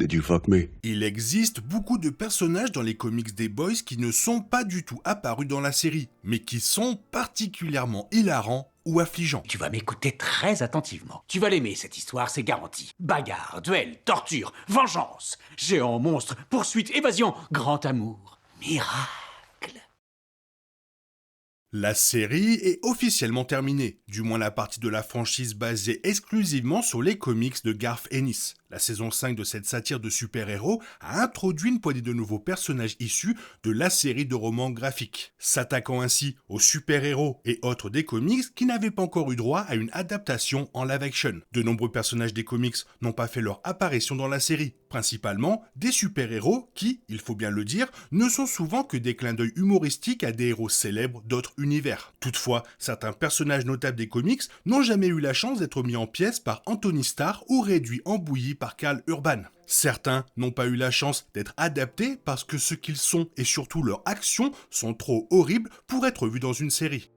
Did you fuck me? Il existe beaucoup de personnages dans les comics des Boys qui ne sont pas du tout apparus dans la série, mais qui sont particulièrement hilarants ou affligeants. Tu vas m'écouter très attentivement. Tu vas l'aimer, cette histoire, c'est garanti. Bagarre, duel, torture, vengeance, géant, monstre, poursuite, évasion, grand amour, miracle. La série est officiellement terminée, du moins la partie de la franchise basée exclusivement sur les comics de Garth Ennis. La saison 5 de cette satire de super-héros a introduit une poignée de nouveaux personnages issus de la série de romans graphiques, s'attaquant ainsi aux super-héros et autres des comics qui n'avaient pas encore eu droit à une adaptation en live-action. De nombreux personnages des comics n'ont pas fait leur apparition dans la série, principalement des super-héros qui, il faut bien le dire, ne sont souvent que des clins d'œil humoristiques à des héros célèbres d'autres univers. Toutefois, certains personnages notables des comics n'ont jamais eu la chance d'être mis en pièces par Anthony Starr ou réduits en bouillie par Karl Urban. Certains n'ont pas eu la chance d'être adaptés parce que ce qu'ils sont et surtout leurs actions sont trop horribles pour être vus dans une série.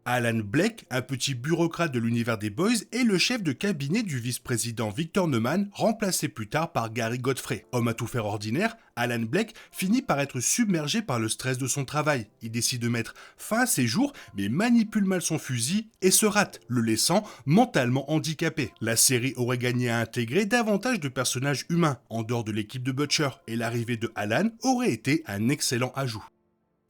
Alan Blake, un petit bureaucrate de l'univers des Boys, est le chef de cabinet du vice-président Victor Neumann, remplacé plus tard par Gary Godfrey. Homme à tout faire ordinaire, Alan Blake finit par être submergé par le stress de son travail. Il décide de mettre fin à ses jours, mais manipule mal son fusil et se rate, le laissant mentalement handicapé. La série aurait gagné à intégrer davantage de personnages humains, en dehors de l'équipe de Butcher, et l'arrivée de Alan aurait été un excellent ajout.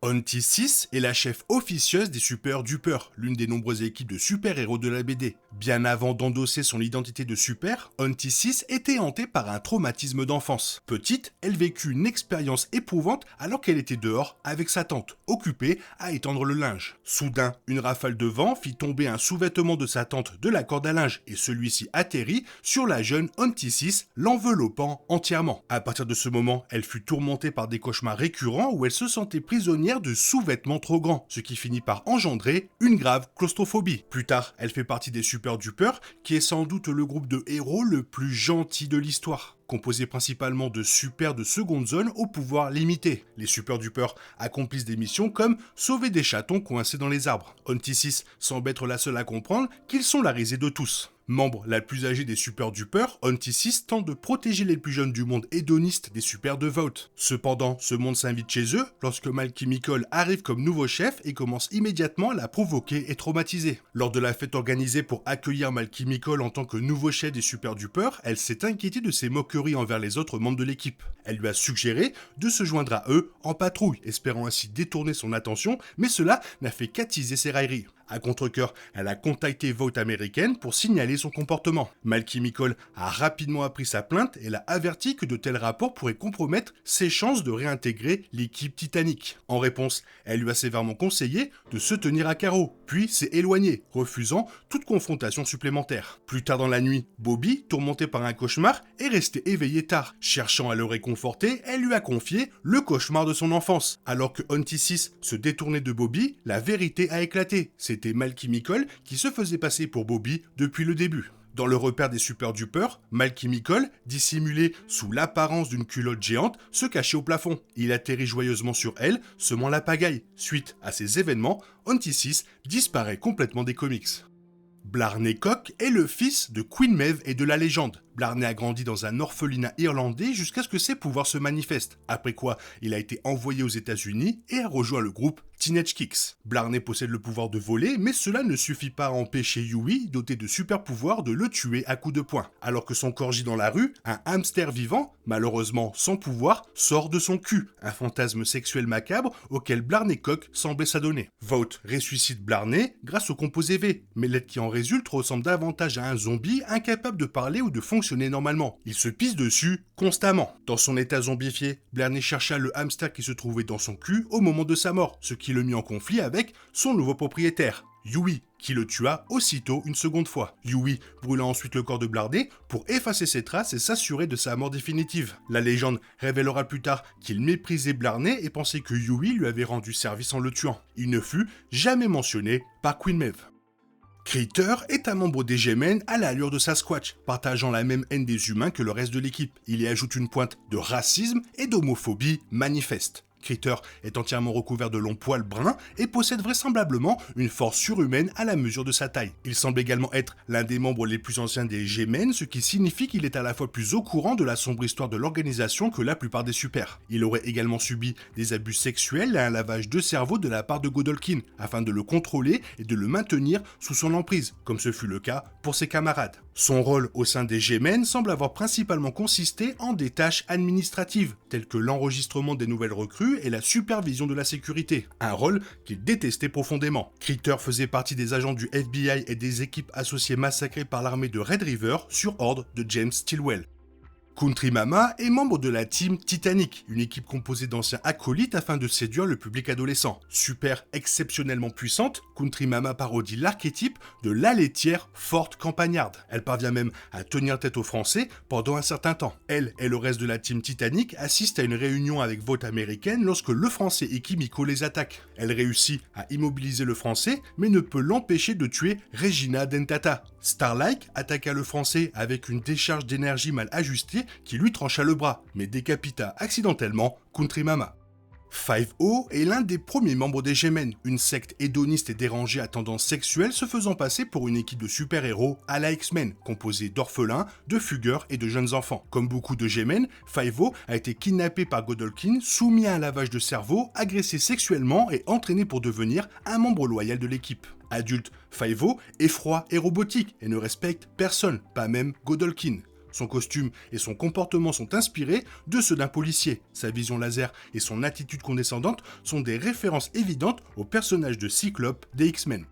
Auntie 6 est la chef officieuse des Super Duper, l'une des nombreuses équipes de super-héros de la BD. Bien avant d'endosser son identité de super, Auntie 6 était hantée par un traumatisme d'enfance. Petite, elle vécut une expérience éprouvante alors qu'elle était dehors avec sa tante, occupée à étendre le linge. Soudain, une rafale de vent fit tomber un sous-vêtement de sa tante de la corde à linge et celui-ci atterrit sur la jeune Auntie 6, l'enveloppant entièrement. À partir de ce moment, elle fut tourmentée par des cauchemars récurrents où elle se sentait prisonnière de sous-vêtements trop grands, ce qui finit par engendrer une grave claustrophobie. Plus tard, elle fait partie des Super Duper, qui est sans doute le groupe de héros le plus gentil de l'histoire. Composé principalement de super de seconde zone au pouvoir limité. Les Super Duper accomplissent des missions comme sauver des chatons coincés dans les arbres. Auntie 6 semble être la seule à comprendre qu'ils sont la risée de tous. Membre la plus âgée des Super Duper, Auntie 6 tente de protéger les plus jeunes du monde hédoniste des Super de Vought. Cependant, ce monde s'invite chez eux lorsque Mal Chemical arrive comme nouveau chef et commence immédiatement à la provoquer et traumatiser. Lors de la fête organisée pour accueillir Mal Chemical en tant que nouveau chef des Super Duper, elle s'est inquiétée de ses moqueries envers les autres membres de l'équipe. Elle lui a suggéré de se joindre à eux en patrouille, espérant ainsi détourner son attention, mais cela n'a fait qu'attiser ses railleries. À contre-cœur, elle a contacté Vought américaine pour signaler son comportement. Mal Chemical a rapidement appris sa plainte et l'a averti que de tels rapports pourraient compromettre ses chances de réintégrer l'équipe Titanic. En réponse, elle lui a sévèrement conseillé de se tenir à carreau, puis s'est éloignée, refusant toute confrontation supplémentaire. Plus tard dans la nuit, Bobby, tourmenté par un cauchemar, est resté éveillé tard. Cherchant à le réconforter, elle lui a confié le cauchemar de son enfance. Alors que Auntie 6 se détournait de Bobby, la vérité a éclaté. C'était Mal Chemical qui se faisait passer pour Bobby depuis le début. Dans le repère des Super Duper, Mal Chemical, dissimulé sous l'apparence d'une culotte géante, se cachait au plafond. Il atterrit joyeusement sur elle, semant la pagaille. Suite à ces événements, Auntie 6 disparaît complètement des comics. Blarney Cock est le fils de Queen Maeve et de la légende. Blarney a grandi dans un orphelinat irlandais jusqu'à ce que ses pouvoirs se manifestent, après quoi il a été envoyé aux États-Unis et a rejoint le groupe Teenage Kicks. Blarney possède le pouvoir de voler, mais cela ne suffit pas à empêcher Huey, doté de super pouvoirs, de le tuer à coups de poing. Alors que son corps gît dans la rue, un hamster vivant, malheureusement sans pouvoir, sort de son cul, un fantasme sexuel macabre auquel Blarney Cock semblait s'adonner. Vought ressuscite Blarney grâce au composé V, mais l'aide qui en résulte ressemble davantage à un zombie incapable de parler ou de fonctionner normalement. Il se pisse dessus constamment. Dans son état zombifié, Blarney chercha le hamster qui se trouvait dans son cul au moment de sa mort, ce qui le mit en conflit avec son nouveau propriétaire, Huey, qui le tua aussitôt une seconde fois. Huey brûla ensuite le corps de Blarney pour effacer ses traces et s'assurer de sa mort définitive. La légende révélera plus tard qu'il méprisait Blarney et pensait que Huey lui avait rendu service en le tuant. Il ne fut jamais mentionné par Queen Maeve. Critter est un membre des G-Men à l'allure de Sasquatch, partageant la même haine des humains que le reste de l'équipe. Il y ajoute une pointe de racisme et d'homophobie manifeste. Critter est entièrement recouvert de longs poils bruns et possède vraisemblablement une force surhumaine à la mesure de sa taille. Il semble également être l'un des membres les plus anciens des G-Men, ce qui signifie qu'il est à la fois plus au courant de la sombre histoire de l'organisation que la plupart des super. Il aurait également subi des abus sexuels et un lavage de cerveau de la part de Godolkin, afin de le contrôler et de le maintenir sous son emprise, comme ce fut le cas pour ses camarades. Son rôle au sein des G-Men semble avoir principalement consisté en des tâches administratives, telles que l'enregistrement des nouvelles recrues et la supervision de la sécurité, un rôle qu'il détestait profondément. Critter faisait partie des agents du FBI et des équipes associées massacrées par l'armée de Red River sur ordre de James Stilwell. Country Mama est membre de la team Titanic, une équipe composée d'anciens acolytes afin de séduire le public adolescent. Super exceptionnellement puissante, Country Mama parodie l'archétype de la laitière forte campagnarde. Elle parvient même à tenir tête aux Français pendant un certain temps. Elle et le reste de la team Titanic assistent à une réunion avec vote américaine lorsque le Français et Kimiko les attaquent. Elle réussit à immobiliser le Français, mais ne peut l'empêcher de tuer Regina Dentata. Starlight attaqua le Français avec une décharge d'énergie mal ajustée qui lui trancha le bras, mais décapita accidentellement Country Mama. 5-0 est l'un des premiers membres des G-Men, une secte hédoniste et dérangée à tendance sexuelle se faisant passer pour une équipe de super-héros à la X-Men, composée d'orphelins, de fugueurs et de jeunes enfants. Comme beaucoup de G-Men, 5-0 a été kidnappé par Godolkin, soumis à un lavage de cerveau, agressé sexuellement et entraîné pour devenir un membre loyal de l'équipe. Adulte, 5-0 est froid et robotique et ne respecte personne, pas même Godolkin. Son costume et son comportement sont inspirés de ceux d'un policier. Sa vision laser et son attitude condescendante sont des références évidentes au personnage de Cyclope des X-Men.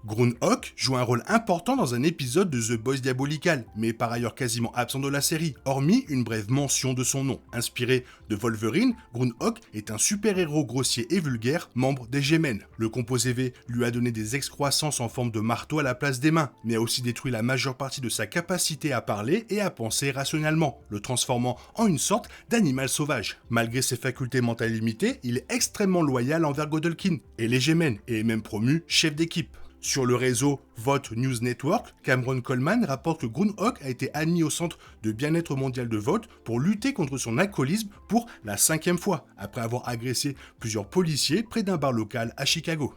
Groundhog joue un rôle important dans un épisode de The Boys Diabolical, mais est par ailleurs quasiment absent de la série, hormis une brève mention de son nom. Inspiré de Wolverine, Groundhog est un super-héros grossier et vulgaire, membre des G-Men. Le composé V lui a donné des excroissances en forme de marteau à la place des mains, mais a aussi détruit la majeure partie de sa capacité à parler et à penser rationnellement, le transformant en une sorte d'animal sauvage. Malgré ses facultés mentales limitées, il est extrêmement loyal envers Godolkin et les G-Men, et est même promu chef d'équipe. Sur le réseau Vote News Network, Cameron Coleman rapporte que Groundhog a été admis au Centre de bien-être mondial de vote pour lutter contre son alcoolisme pour la 5e fois, après avoir agressé plusieurs policiers près d'un bar local à Chicago.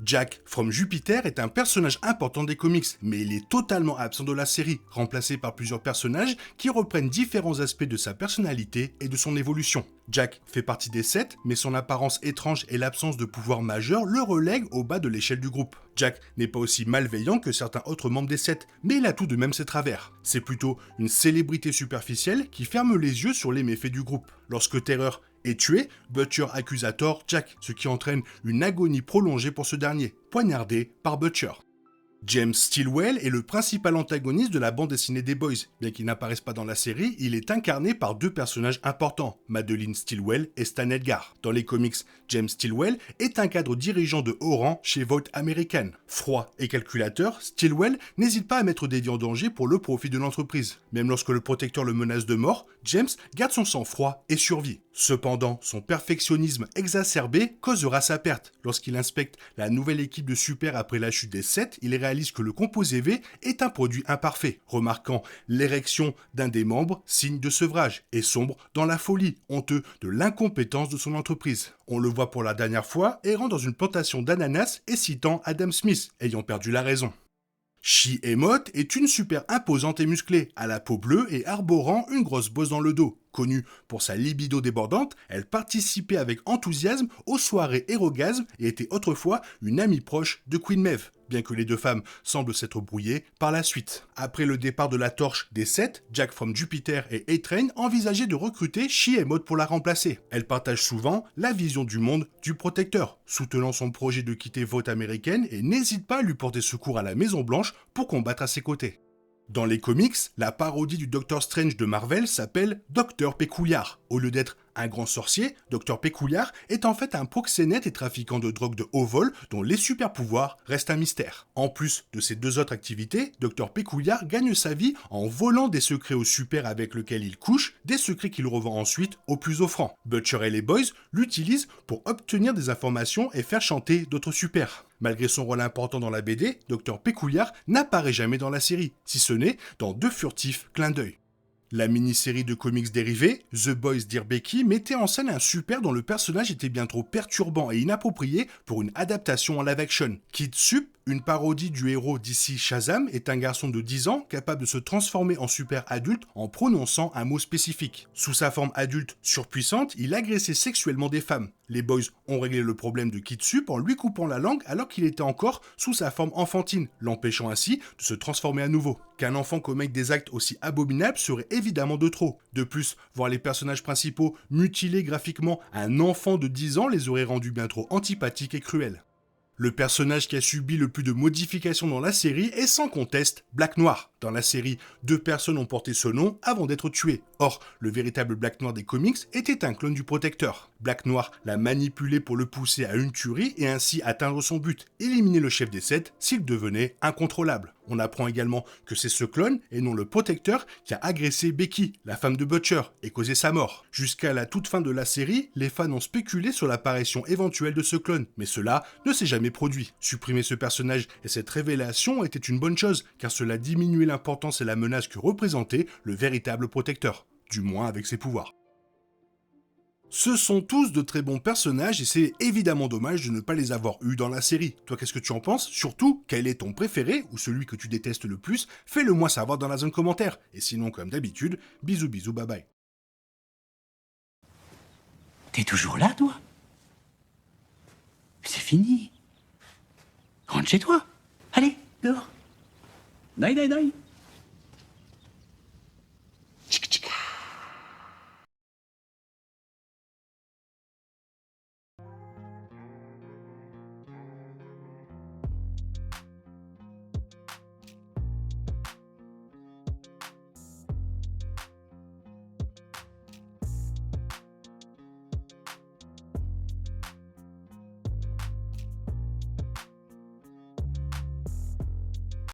Jack from Jupiter est un personnage important des comics, mais il est totalement absent de la série, remplacé par plusieurs personnages qui reprennent différents aspects de sa personnalité et de son évolution. Jack fait partie des 7, mais son apparence étrange et l'absence de pouvoir majeur le relèguent au bas de l'échelle du groupe. Jack n'est pas aussi malveillant que certains autres membres des 7, mais il a tout de même ses travers. C'est plutôt une célébrité superficielle qui ferme les yeux sur les méfaits du groupe. Lorsque Terreur est tué, Butcher accuse à tort Jack, ce qui entraîne une agonie prolongée pour ce dernier, poignardé par Butcher. James Stilwell est le principal antagoniste de la bande dessinée des Boys. Bien qu'il n'apparaisse pas dans la série, il est incarné par deux personnages importants, Madeline Stilwell et Stan Edgar. Dans les comics, James Stilwell est un cadre dirigeant de haut rang chez Vote American. Froid et calculateur, Stilwell n'hésite pas à mettre des vies en danger pour le profit de l'entreprise. Même lorsque le protecteur le menace de mort, James garde son sang-froid et survit. Cependant, son perfectionnisme exacerbé causera sa perte. Lorsqu'il inspecte la nouvelle équipe de Super après la chute des 7, il réalise que le composé V est un produit imparfait, remarquant l'érection d'un des membres, signe de sevrage, et sombre dans la folie, honteux de l'incompétence de son entreprise. On le voit pour la dernière fois errant dans une plantation d'ananas et citant Adam Smith, ayant perdu la raison. She-Emote est une super imposante et musclée, à la peau bleue et arborant une grosse bosse dans le dos. Connue pour sa libido débordante, elle participait avec enthousiasme aux soirées Erogasm et était autrefois une amie proche de Queen Maeve, bien que les deux femmes semblent s'être brouillées par la suite. Après le départ de la torche des 7, Jack from Jupiter et A-Train envisageaient de recruter She-Emote pour la remplacer. Elle partage souvent la vision du monde du protecteur, soutenant son projet de quitter Vote américaine et n'hésite pas à lui porter secours à la Maison Blanche pour combattre à ses côtés. Dans les comics, la parodie du Doctor Strange de Marvel s'appelle Docteur Pécouliard. Au lieu d'être un grand sorcier, Docteur Pécouliard est en fait un proxénète et trafiquant de drogue de haut vol dont les super pouvoirs restent un mystère. En plus de ces deux autres activités, Docteur Pécouliard gagne sa vie en volant des secrets aux super avec lesquels il couche, des secrets qu'il revend ensuite aux plus offrants. Butcher et les Boys l'utilisent pour obtenir des informations et faire chanter d'autres super. Malgré son rôle important dans la BD, Docteur Pécouliard n'apparaît jamais dans la série, si ce n'est dans deux furtifs clins d'œil. La mini-série de comics dérivés, The Boys Dear Becky, mettait en scène un super dont le personnage était bien trop perturbant et inapproprié pour une adaptation en live-action. Kid Sup, une parodie du héros d'ici Shazam, est un garçon de 10 ans capable de se transformer en super adulte en prononçant un mot spécifique. Sous sa forme adulte surpuissante, il agressait sexuellement des femmes. Les Boys ont réglé le problème de Kid Sup en lui coupant la langue alors qu'il était encore sous sa forme enfantine, l'empêchant ainsi de se transformer à nouveau. Qu'un enfant commette des actes aussi abominables serait évidemment de trop. De plus, voir les personnages principaux mutilés graphiquement à un enfant de 10 ans les aurait rendus bien trop antipathiques et cruels. Le personnage qui a subi le plus de modifications dans la série est sans conteste Black Noir. Dans la série, 2 personnes ont porté ce nom avant d'être tuées. Or, le véritable Black Noir des comics était un clone du Protecteur. Black Noir l'a manipulé pour le pousser à une tuerie et ainsi atteindre son but, éliminer le chef des 7 s'il devenait incontrôlable. On apprend également que c'est ce clone, et non le Protecteur, qui a agressé Becky, la femme de Butcher, et causé sa mort. Jusqu'à la toute fin de la série, les fans ont spéculé sur l'apparition éventuelle de ce clone, mais cela ne s'est jamais produit. Supprimer ce personnage et cette révélation était une bonne chose, car cela diminuait l'importance et la menace que représentait le véritable Protecteur, du moins avec ses pouvoirs. Ce sont tous de très bons personnages et c'est évidemment dommage de ne pas les avoir eus dans la série. Toi, qu'est-ce que tu en penses? Surtout, quel est ton préféré ou celui que tu détestes le plus? Fais-le moi savoir dans la zone commentaire. Et sinon, comme d'habitude, bisous bisous, bye bye. T'es toujours là, toi? C'est fini. Rentre chez toi. Allez, dehors. Naï, naï, naï.